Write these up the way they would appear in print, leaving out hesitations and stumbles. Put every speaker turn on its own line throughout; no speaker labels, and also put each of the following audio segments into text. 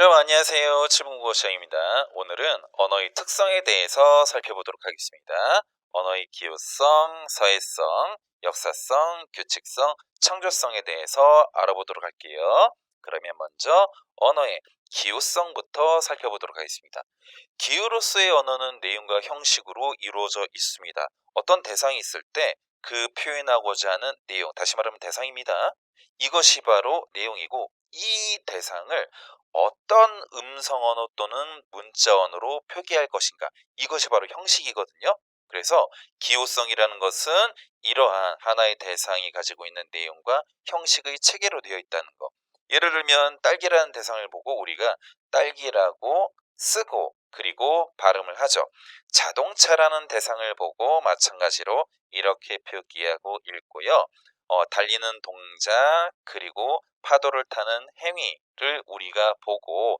여러분 안녕하세요. 칠분국어 시장입니다. 오늘은 언어의 특성에 대해서 살펴보도록 하겠습니다. 언어의 기호성, 사회성, 역사성, 규칙성, 창조성에 대해서 알아보도록 할게요. 그러면 먼저 언어의 기호성부터 살펴보도록 하겠습니다. 기호로서의 언어는 내용과 형식으로 이루어져 있습니다. 어떤 대상이 있을 때 그 표현하고자 하는 내용, 다시 말하면 대상입니다. 이것이 바로 내용이고 이 대상을 어떤 음성 언어 또는 문자 언어로 표기할 것인가, 이것이 바로 형식이거든요. 그래서 기호성이라는 것은 이러한 하나의 대상이 가지고 있는 내용과 형식의 체계로 되어 있다는 거. 예를 들면 딸기라는 대상을 보고 우리가 딸기라고 쓰고 그리고 발음을 하죠. 자동차라는 대상을 보고 마찬가지로 이렇게 표기하고 읽고요. 달리는 동작 그리고 파도를 타는 행위를 우리가 보고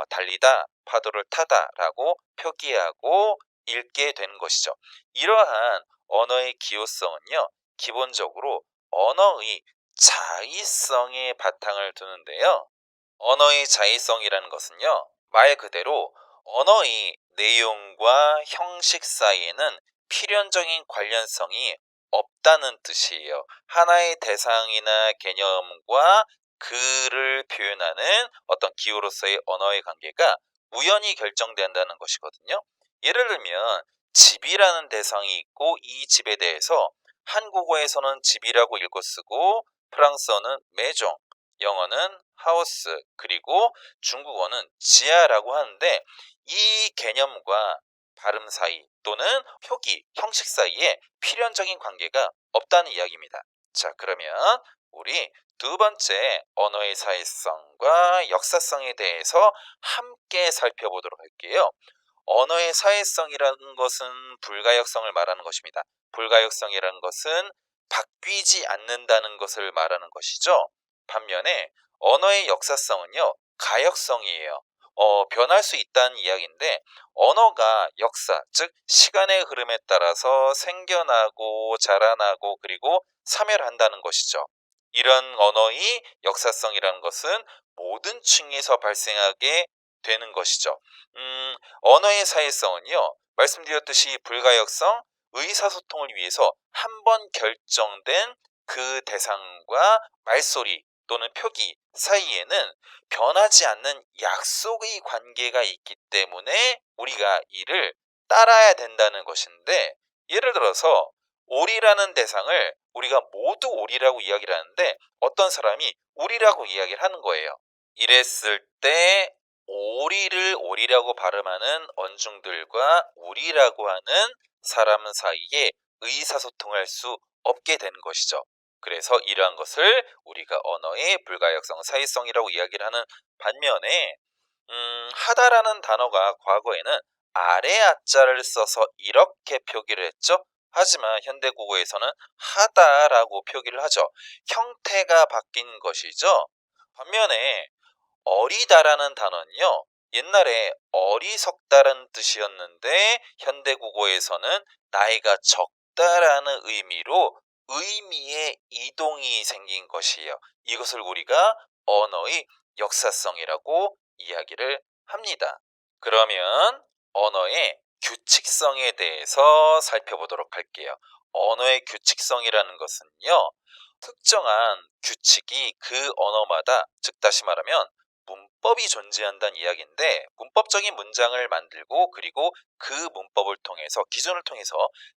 달리다, 파도를 타다라고 표기하고 읽게 되는 것이죠. 이러한 언어의 기호성은요, 기본적으로 언어의 자의성에 바탕을 두는데요. 언어의 자의성이라는 것은요, 말 그대로 언어의 내용과 형식 사이에는 필연적인 관련성이 없다는 뜻이에요. 하나의 대상이나 개념과 그를 표현하는 어떤 기호로서의 언어의 관계가 우연히 결정된다는 것이거든요. 예를 들면 집이라는 대상이 있고 이 집에 대해서 한국어에서는 집이라고 읽고 쓰고 프랑스어는 메종, 영어는 하우스, 그리고 중국어는 지하라고 하는데 이 개념과 발음 사이 또는 표기, 형식 사이에 필연적인 관계가 없다는 이야기입니다. 자, 그러면 우리 두 번째 언어의 사회성과 역사성에 대해서 함께 살펴보도록 할게요. 언어의 사회성이라는 것은 불가역성을 말하는 것입니다. 불가역성이라는 것은 바뀌지 않는다는 것을 말하는 것이죠. 반면에 언어의 역사성은요, 가역성이에요. 변할 수 있다는 이야기인데 언어가 역사, 즉 시간의 흐름에 따라서 생겨나고 자라나고 그리고 사멸한다는 것이죠. 이런 언어의 역사성이라는 것은 모든 층에서 발생하게 되는 것이죠. 언어의 사회성은요, 말씀드렸듯이 불가역성, 의사소통을 위해서 한 번 결정된 그 대상과 말소리 또는 표기 사이에는 변하지 않는 약속의 관계가 있기 때문에 우리가 이를 따라야 된다는 것인데, 예를 들어서 오리라는 대상을 우리가 모두 오리라고 이야기를 하는데 어떤 사람이 우리라고 이야기를 하는 거예요. 이랬을 때 오리를 오리라고 발음하는 언중들과 우리라고 하는 사람 사이에 의사소통할 수 없게 되는 것이죠. 그래서 이러한 것을 우리가 언어의 불가역성, 사회성이라고 이야기를 하는 반면에 하다라는 단어가 과거에는 아래 아자를 써서 이렇게 표기를 했죠. 하지만 현대국어에서는 하다라고 표기를 하죠. 형태가 바뀐 것이죠. 반면에 어리다라는 단어는요, 옛날에 어리석다라는 뜻이었는데 현대국어에서는 나이가 적다라는 의미로 의미의 이동이 생긴 것이에요. 이것을 우리가 언어의 역사성이라고 이야기를 합니다. 그러면 언어의 규칙성에 대해서 살펴보도록 할게요. 언어의 규칙성이라는 것은요, 특정한 규칙이 그 언어마다, 즉 다시 말하면 문법이 존재한다는 이야기인데, 문법적인 문장을 만들고 그리고 그 문법을 통해서, 기준을 통해서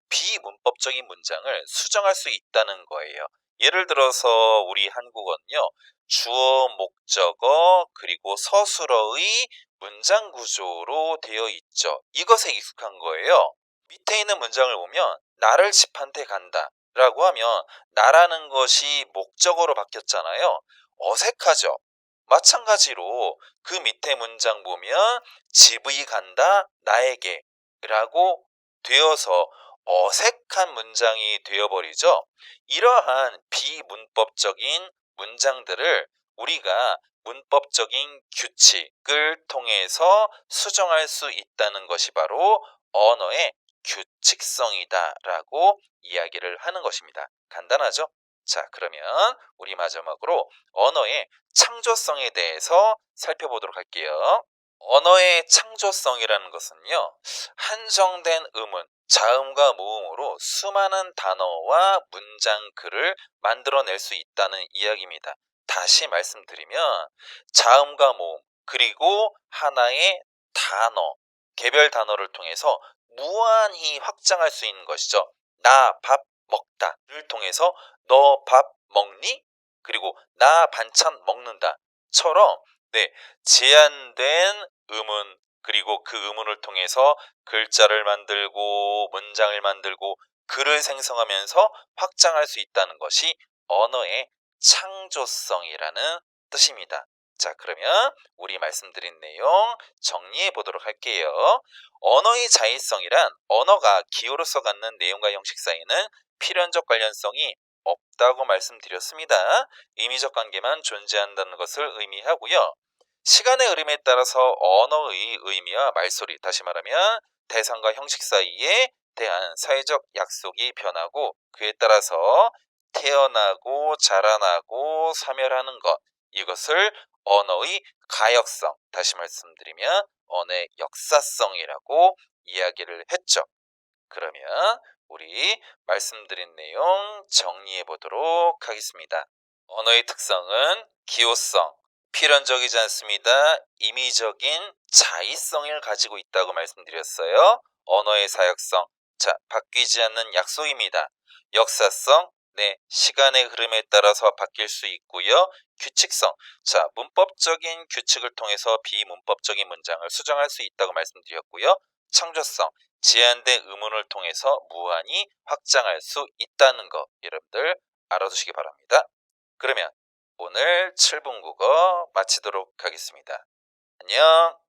비문법적인 문장을 수정할 수 있다는 거예요. 예를 들어서 우리 한국어는요, 주어, 목적어, 그리고 서술어의 문장 구조로 되어 있죠. 이것에 익숙한 거예요. 밑에 있는 문장을 보면 나를 집한테 간다 라고 하면 나라는 것이 목적어로 바뀌었잖아요. 어색하죠. 마찬가지로 그 밑에 문장 보면 집이 간다 나에게 라고 되어서 어색한 문장이 되어버리죠. 이러한 비문법적인 문장들을 우리가 문법적인 규칙을 통해서 수정할 수 있다는 것이 바로 언어의 규칙성이다라고 이야기를 하는 것입니다. 간단하죠? 자, 그러면 우리 마지막으로 언어의 창조성에 대해서 살펴보도록 할게요. 언어의 창조성이라는 것은요, 한정된 음운, 자음과 모음으로 수많은 단어와 문장 글을 만들어낼 수 있다는 이야기입니다. 다시 말씀드리면 자음과 모음 그리고 하나의 단어, 개별 단어를 통해서 무한히 확장할 수 있는 것이죠. 나 밥 먹다를 통해서 너 밥 먹니? 그리고 나 반찬 먹는다처럼 네, 제한된 음운 그리고 그 음운을 통해서 글자를 만들고 문장을 만들고 글을 생성하면서 확장할 수 있다는 것이 언어의 창조성이라는 뜻입니다. 자, 그러면 우리 말씀드린 내용 정리해 보도록 할게요. 언어의 자의성이란 언어가 기호로서 갖는 내용과 형식 사이는 필연적 관련성이 없다고 말씀드렸습니다. 의미적 관계만 존재한다는 것을 의미하고요. 시간의 흐름에 따라서 언어의 의미와 말소리, 다시 말하면 대상과 형식 사이에 대한 사회적 약속이 변하고 그에 따라서 태어나고 자라나고 사멸하는 것, 이것을 언어의 가역성, 다시 말씀드리면 언어의 역사성이라고 이야기를 했죠. 그러면 우리 말씀드린 내용 정리해 보도록 하겠습니다. 언어의 특성은 기호성, 필연적이지 않습니다. 임의적인 자의성을 가지고 있다고 말씀드렸어요. 언어의 사역성, 자, 바뀌지 않는 약속입니다. 역사성, 네, 시간의 흐름에 따라서 바뀔 수 있고요. 규칙성, 자, 문법적인 규칙을 통해서 비문법적인 문장을 수정할 수 있다고 말씀드렸고요. 창조성, 제한된 의문을 통해서 무한히 확장할 수 있다는 거 여러분들 알아두시기 바랍니다. 그러면 오늘 7분 국어 마치도록 하겠습니다. 안녕.